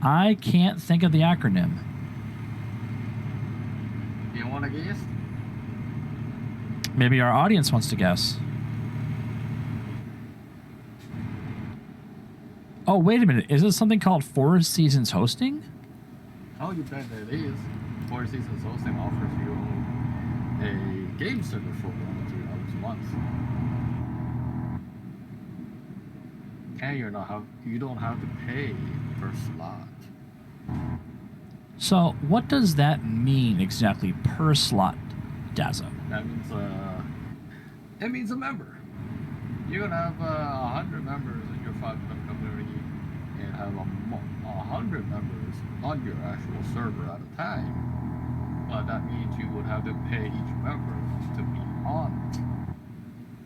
I can't think of the acronym. You want to guess? Maybe our audience wants to guess. Oh, wait a minute. Is this something called Four Seasons Hosting? Oh, you bet it is. Four Seasons Hosting offers you a game server for $1 or $2 a month. And you don't have to pay per slot. So, what does that mean exactly per slot, Dazzo? That means it means a member. You're gonna have 100 members in your 5-member community and have 100 members on your actual server at a time. But that means you would have to pay each member to be on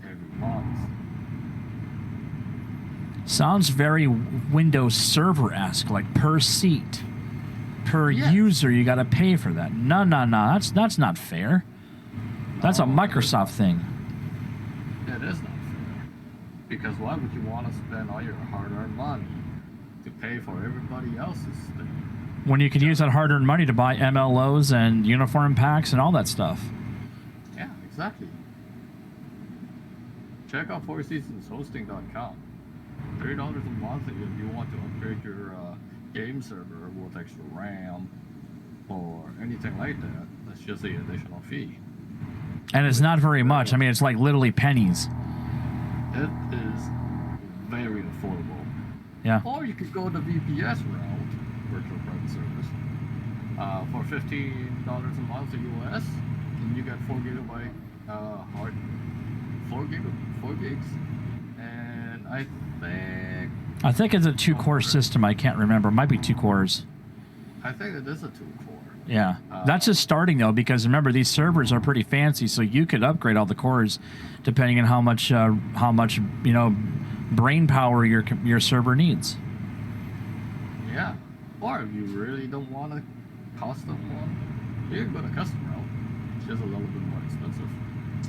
every month. Sounds very Windows Server-esque, like per seat, per user. You got to pay for that. No. That's not fair. That's a Microsoft thing. It is not fair. Because why would you want to spend all your hard-earned money to pay for everybody else's thing? When you could use that hard-earned money to buy MLOs and uniform packs and all that stuff. Yeah, exactly. Check out fourseasonshosting.com. $30 a month if you want to upgrade your game server with extra RAM or anything like that. That's just the additional fee. And it's not very much. I mean, it's like literally pennies. It is very affordable. Yeah. Or you could go the VPS route, virtual private service, for $15 a month in US, and you get 4 gigabyte hard, 4 gigs, and I think it's a 2-core system. I can't remember. It might be 2 cores. I think it is a 2-core. Yeah, that's just starting though, because remember these servers are pretty fancy, so you could upgrade all the cores depending on how much brain power your server needs. Yeah, or if you really don't want a custom one, you can go to custom route. It's just a little bit more expensive.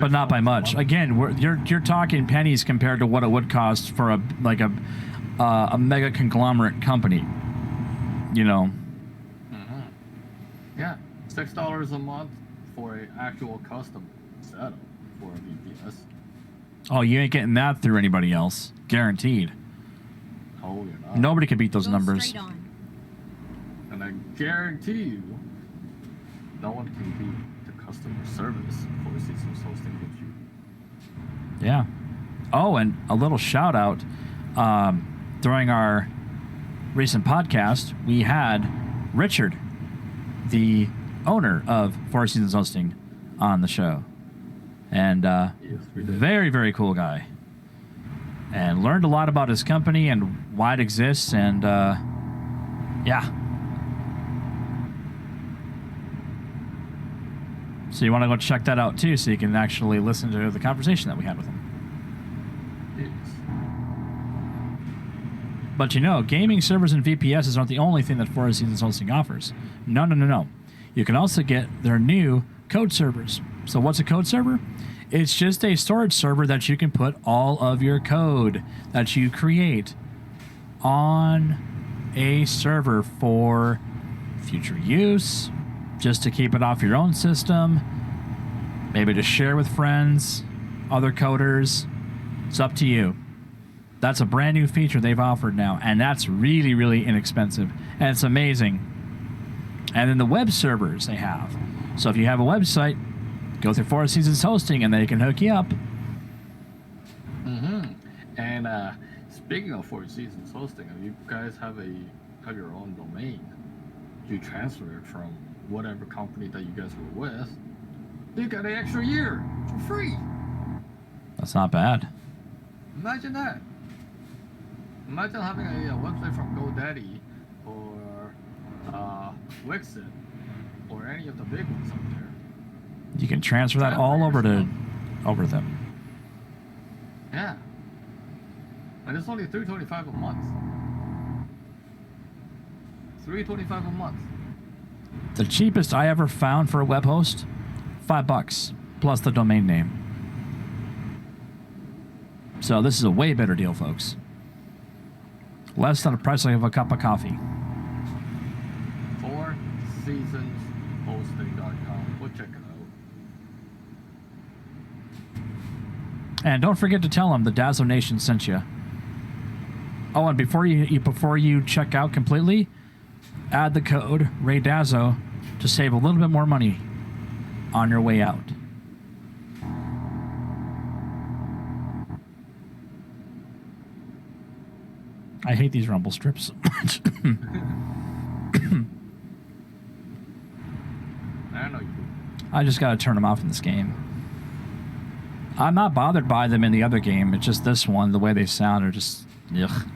But not by much. Again, you're talking pennies compared to what it would cost for a mega conglomerate company. You know. Yeah, $6 a month for an actual custom setup for a VPS. Oh, you ain't getting that through anybody else, guaranteed. Oh, you're not. Nobody could beat those Go numbers. straight on. And I guarantee you, no one can beat the customer service Four Seasons Hosting gives you. Yeah. Oh, and a little shout out. During our recent podcast, we had Richard, the owner of Four Seasons Hosting, on the show. And Yes, we did. very, very cool guy. And learned a lot about his company and why it exists. And yeah. So you want to go check that out too, so you can actually listen to the conversation that we had with him. Yes. But you know, gaming servers and VPSs aren't the only thing that Four Seasons Hosting offers. No. You can also get their new code servers. So what's a code server? It's just a storage server that you can put all of your code that you create on a server for future use, just to keep it off your own system, maybe to share with friends, other coders. It's up to you. That's a brand new feature they've offered now, and that's really, really inexpensive, and it's amazing. And then the web servers they have. So if you have a website, go through Four Seasons Hosting, and they can hook you up. And speaking of Four Seasons Hosting, if you guys have your own domain, you transfer it from whatever company that you guys were with, you get an extra year for free. That's not bad. Imagine that. Imagine having a website from GoDaddy or Wixit or any of the big ones out there. You can transfer that all over them. Yeah. And it's only $325 a month. $325 a month. The cheapest I ever found for a web host, $5 plus the domain name. So this is a way better deal, folks. Less than the price of a cup of coffee. And don't forget to tell them the Dazzle Nation sent you. Oh, and before you check out completely, add the code RayDazzo to save a little bit more money on your way out. I hate these rumble strips so much. I know you do. I just gotta turn them off in this game. I'm not bothered by them in the other game. It's just this one, the way they sound are just yuck.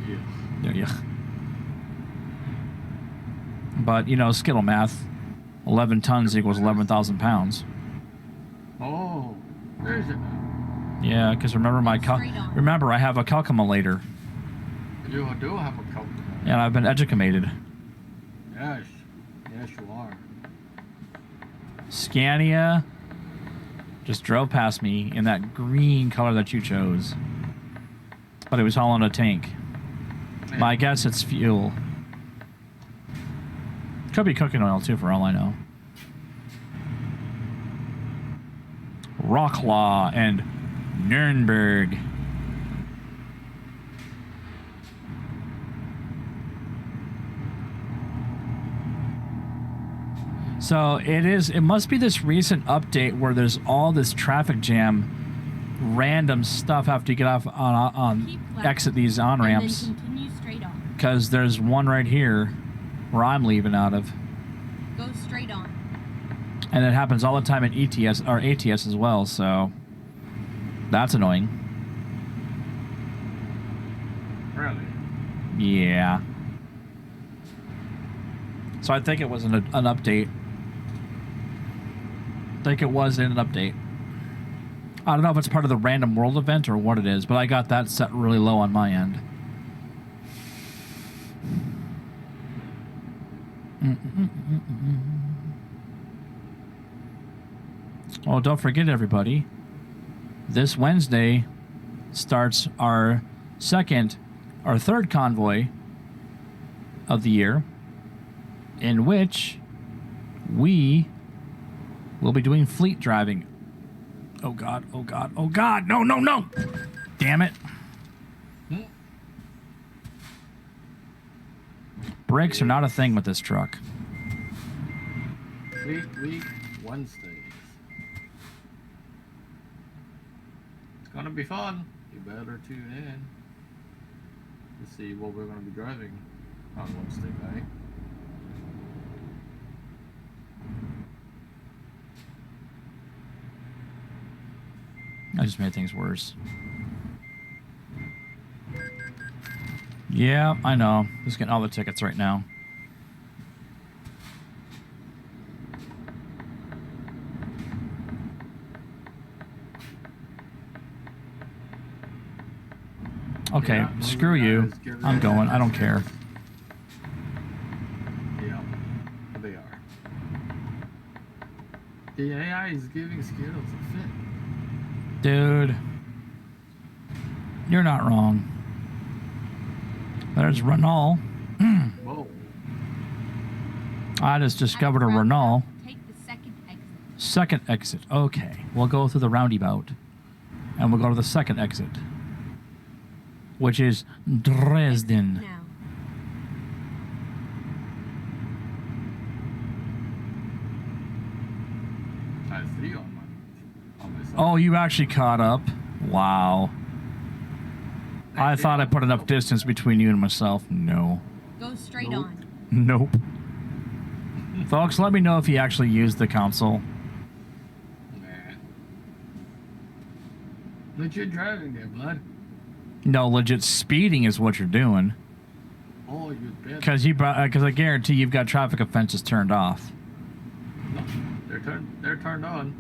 Yes. They're yuck. But you know, Skittle math, 11 tons equals 11,000 pounds. Oh, there's it now. Yeah, because remember remember I have a calculator. You do have a calculator. And I've been educated. Yes. Yes, you are. Scania just drove past me in that green color that you chose. But it was all in a tank. Man. My guess it's fuel. Could be cooking oil too, for all I know. Rocklaw and Nuremberg. So it must be this recent update where there's all this traffic jam, random stuff after you get off on exit these on-ramps. Because there's one right here where I'm leaving out of. Go straight on. And it happens all the time at ETS or ATS as well, so that's annoying. Really? Yeah. So I think it was an update. I think it was in an update. I don't know if it's part of the random world event or what it is, but I got that set really low on my end. Oh, don't forget, everybody. This Wednesday starts our third convoy of the year, in which we will be doing fleet driving. Oh God, oh God, oh God, no, no, no! Damn it. Brakes are not a thing with this truck. Fleet Week Wednesdays. It's gonna be fun. You better tune in to see what we're gonna be driving on Wednesday night. I just made things worse. Yeah, I know. Just getting all the tickets right now. Okay, Yeah, screw you. I'm going. I don't care. Yeah, they are. The AI is giving Skittles a fit. Dude, you're not wrong. There's Renault. Whoa. I just discovered a Renault. Take the second exit. Second exit. Okay, we'll go through the roundabout. And we'll go to the second exit, which is Dresden. Now. I have 3 on my side. Oh, you actually caught up? Wow. I thought I put enough distance between you and myself. No. Go straight Nope. on. Nope. Folks, let me know if you actually used the console. Nah. Legit driving there, bud. No, legit speeding is what you're doing. Oh, you bet. Because I guarantee you've got traffic offenses turned off. No, they're turned on.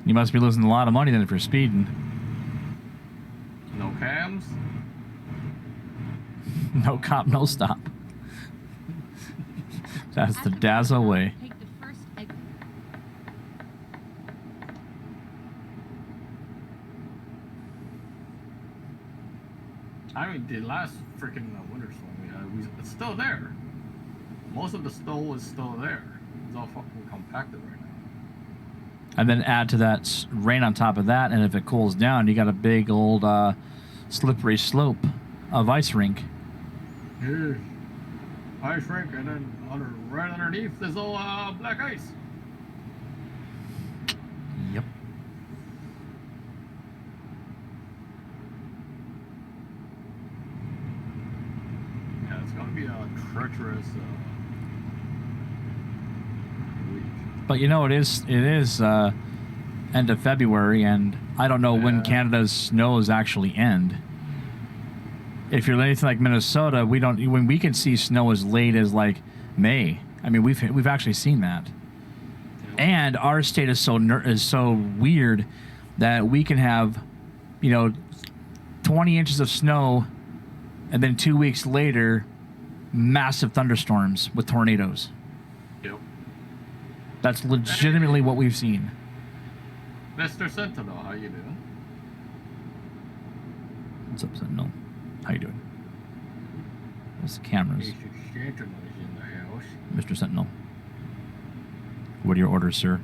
You must be losing a lot of money then if you're speeding. No cams. No cop, no stop. That's the Dazzle way. Take the first exit. I mean, the last freaking winter storm we had, it's still there. Most of the snow is still there. It's all fucking compacted right now. And then add to that rain on top of that, and if it cools down, you got a big old slippery slope of ice rink. Here's ice rink, and then right underneath there's all black ice. Yep. Yeah, it's gonna be a treacherous week. But you know, it is end of February, and I don't know when Canada's snows actually end. If you're anything like Minnesota, when we can see snow as late as like May. I mean, we've actually seen that. And our state is so weird that we can have, 20 inches of snow, and then 2 weeks later, massive thunderstorms with tornadoes. Yep. That's legitimately what we've seen. Mr. Sentinel, how you doing? What's up, Sentinel? How you doing? There's the cameras. Mr. Sentinel is in the house. Mr. Sentinel. What are your orders, sir?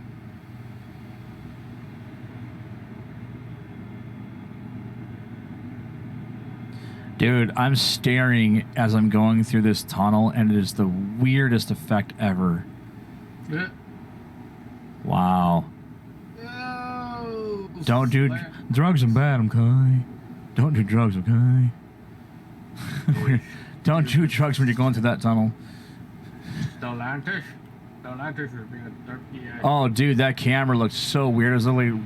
Dude, I'm staring as I'm going through this tunnel, and it is the weirdest effect ever. Yeah. Wow. Oh, Don't do drugs are bad, okay? Don't do drugs, okay? Don't do drugs when you're going through that tunnel. Stellantis is being a dirty ass. Oh, dude, that camera looked so weird. It was literally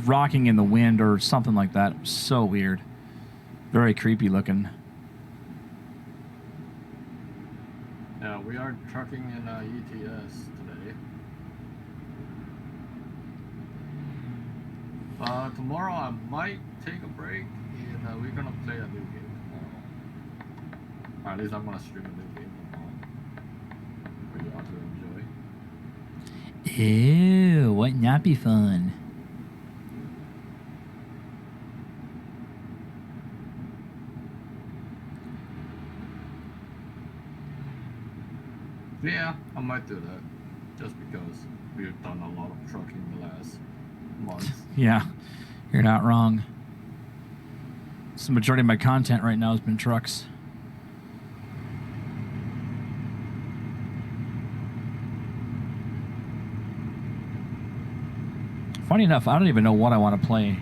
rocking in the wind or something like that. It was so weird. Very creepy looking. Yeah, we are trucking in ETS today. Tomorrow I might take a break, and we're gonna play a new game tomorrow. Or at least I'm gonna stream a new game tomorrow for you all to enjoy. Ew, wouldn't that be fun? Yeah, I might do that. Just because we've done a lot of trucking the last month. Yeah, you're not wrong. So the majority of my content right now has been trucks. Funny enough, I don't even know what I want to play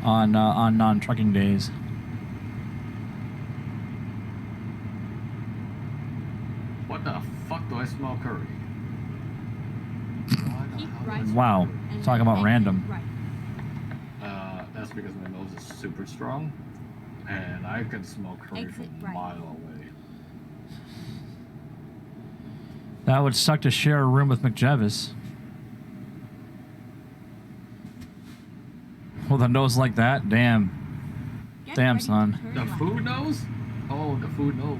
on non-trucking days. What the fuck do I smell curry? Keep right. Wow, And talking then about random. Right. That's because my nose is super strong, and I can smell curry Exit from a right. mile away. That would suck to share a room with McJevis. With a nose like that, damn. Get Damn, ready to son. turn The left. food nose? Oh, the food nose.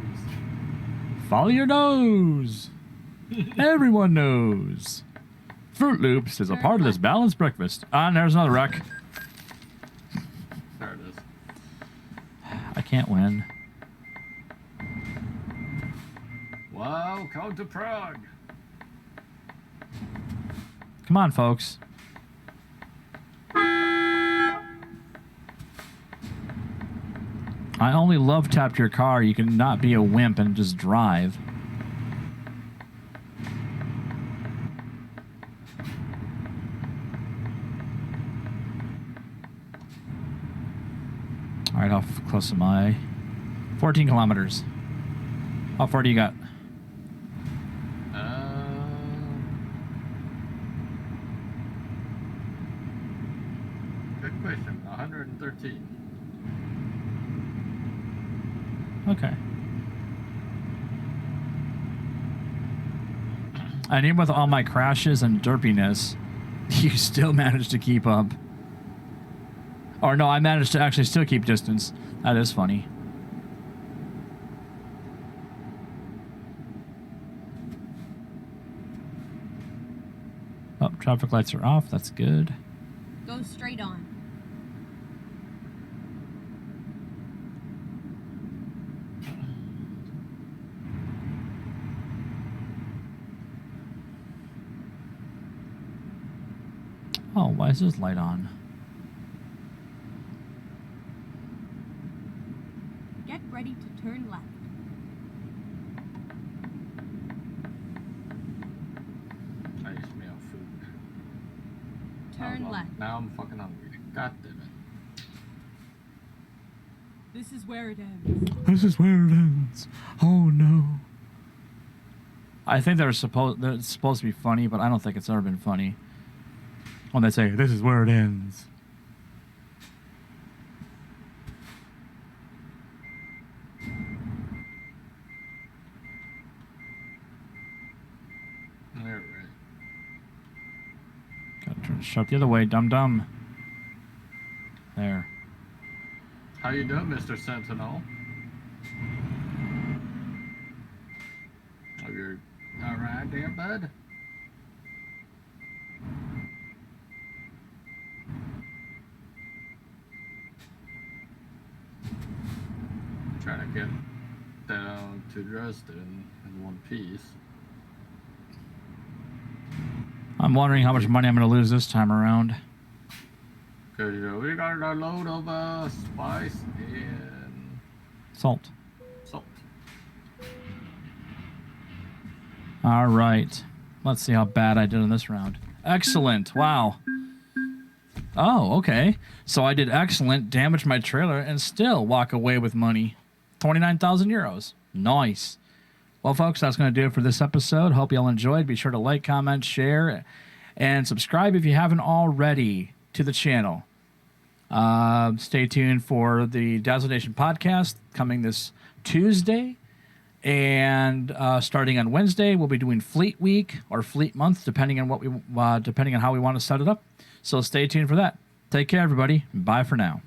Follow your nose. Everyone knows. Fruit Loops is a part of this balanced breakfast. And there's another wreck. There it is. I can't win. Wow, come to Prague. Come on, folks. I only love tap your car. You can not be a wimp and just drive. All right, how close am I? 14 kilometers. How far do you got? Good question. 113. Okay. And even with all my crashes and derpiness, you still managed to keep up. Or no, I managed to actually still keep distance. That is funny. Oh, traffic lights are off. That's good. Go straight on. Oh, why is this light on? Get ready to turn left. I just smell food. Turn left. Now I'm fucking hungry. God damn it. This is where it ends. This is where it ends. Oh no. I think it's supposed to be funny, but I don't think it's ever been funny. When they say, this is where it ends. Alright. Gotta turn sharp the other way, dum-dum. There. How you doing, Mr. Sentinel? Oh, you're alright there, bud? Trying to get down to Dresden in one piece. I'm wondering how much money I'm going to lose this time around. Cause we got a load of spice and Salt. salt. All right. Let's see how bad I did in this round. Excellent. Wow. Oh, okay. So I did excellent, damaged my trailer, and still walk away with money. 29,000 euros. Nice. Well, folks, that's going to do it for this episode. Hope you all enjoyed. Be sure to like, comment, share, and subscribe if you haven't already to the channel. Stay tuned for the Dazzle Nation podcast coming this Tuesday. And starting on Wednesday, we'll be doing Fleet Week or Fleet Month, depending on how we want to set it up. So stay tuned for that. Take care, everybody. Bye for now.